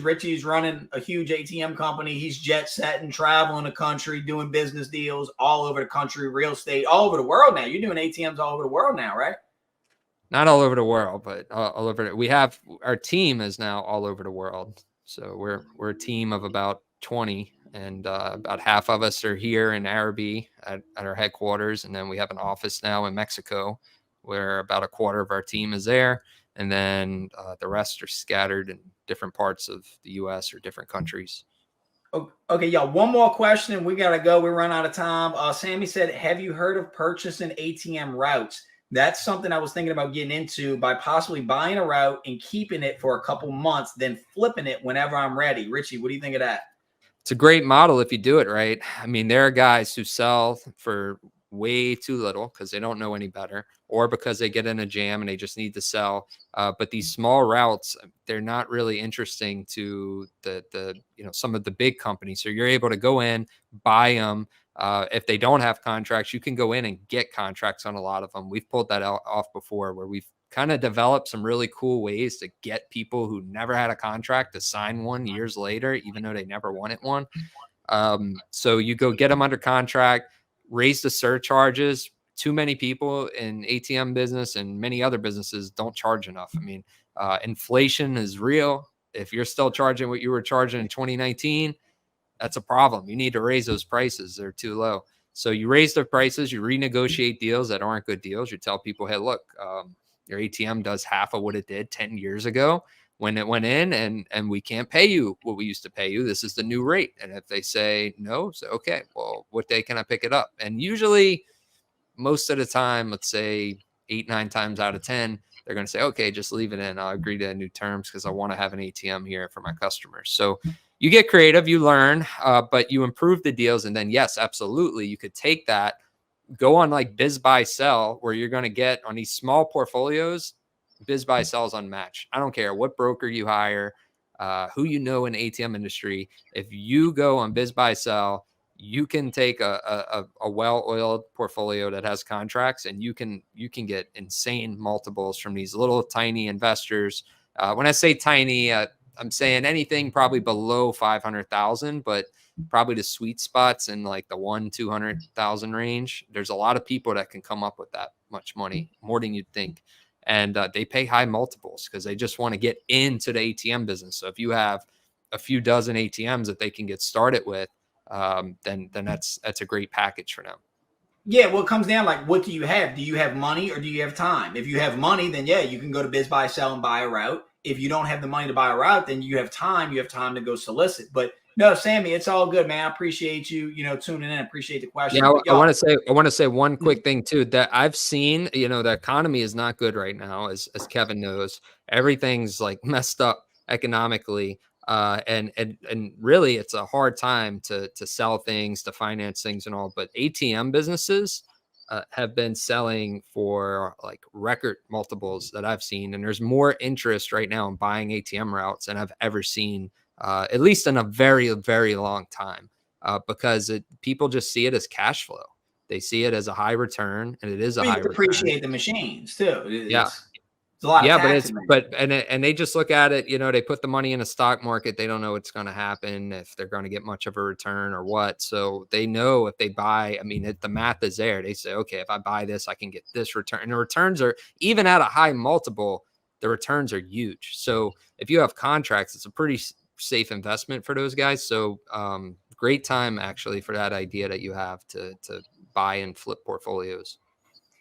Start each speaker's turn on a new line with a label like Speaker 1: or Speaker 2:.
Speaker 1: Richie's running a huge ATM company. He's jet setting, traveling the country, doing business deals all over the country, real estate, all over the world now. You're doing ATMs all over the world now, right?
Speaker 2: Not all over the world, but all over. We have our team is now all over the world. So we're a team of about 20, and about half of us are here in Arabi at our headquarters, and then we have an office now in Mexico, where about a quarter of our team is there, and then the rest are scattered in different parts of the U.S. or different countries.
Speaker 1: Okay, y'all. One more question. We gotta go. We run out of time. Sammy said, "Have you heard of purchasing ATM routes?" That's something I was thinking about getting into by possibly buying a route and keeping it for a couple months, then flipping it whenever I'm ready. Richie, what do you think of that?
Speaker 2: It's a great model if you do it right. I mean, there are guys who sell for way too little because they don't know any better, or because they get in a jam and they just need to sell. But these small routes, they're not really interesting to the some of the big companies. So you're able to go in, buy them. If they don't have contracts, you can go in and get contracts on a lot of them. We've pulled that off before, where we've kind of developed some really cool ways to get people who never had a contract to sign one years later, even though they never wanted one. So you go get them under contract, raise the surcharges. Too many people in ATM business and many other businesses don't charge enough. I mean, inflation is real. If you're still charging what you were charging in 2019, that's a problem. You need to raise those prices. They're too low. So you raise the prices, you renegotiate deals that aren't good deals. You tell people, hey, look, your ATM does half of what it did 10 years ago when it went in, and we can't pay you what we used to pay you. This is the new rate. And if they say no, say, okay, well, what day can I pick it up? And usually most of the time, let's say 8, 9 times out of 10, they're going to say, okay, just leave it in. I'll agree to new terms because I want to have an ATM here for my customers. So you get creative, you learn, but you improve the deals. And then, yes, absolutely, you could take that, go on like biz buy sell, where you're going to get on these small portfolios. Biz buy sell is unmatched. I don't care what broker you hire, who you know in the ATM industry. If you go on biz buy sell, you can take a well-oiled portfolio that has contracts, and you can get insane multiples from these little tiny investors. When I say tiny, I'm saying anything probably below 500,000, but probably the sweet spots in like the 100,000-200,000 range. There's a lot of people that can come up with that much money, more than you'd think. And they pay high multiples because they just want to get into the ATM business. So if you have a few dozen ATMs that they can get started with, then that's a great package for them.
Speaker 1: Yeah, well, it comes down like, what do you have? Do you have money or do you have time? If you have money, then yeah, you can go to biz buy sell and buy a route. If you don't have the money to buy a route, then you have time. You have time to go solicit. But no, Sammy, it's all good, man. I appreciate you, tuning in. I appreciate the question.
Speaker 2: Yeah, I want to say one quick thing too, that I've seen, the economy is not good right now, as Kevin knows. Everything's like messed up economically. And really it's a hard time to sell things, to finance things and all, but ATM businesses have been selling for like record multiples that I've seen. And there's more interest right now in buying ATM routes than I've ever seen, at least in a very, very long time, because people just see it as cash flow. They see it as a high return, and it is a high return.
Speaker 1: Appreciate the machines too.
Speaker 2: Yeah.
Speaker 1: It's a lot of tax
Speaker 2: and they just look at it, they put the money in a stock market. They don't know what's going to happen, if they're going to get much of a return or what. So they know if they buy, the math is there. They say, okay, if I buy this, I can get this return. And the returns are, even at a high multiple, the returns are huge. So if you have contracts, it's a pretty safe investment for those guys. So great time actually for that idea that you have to buy and flip portfolios.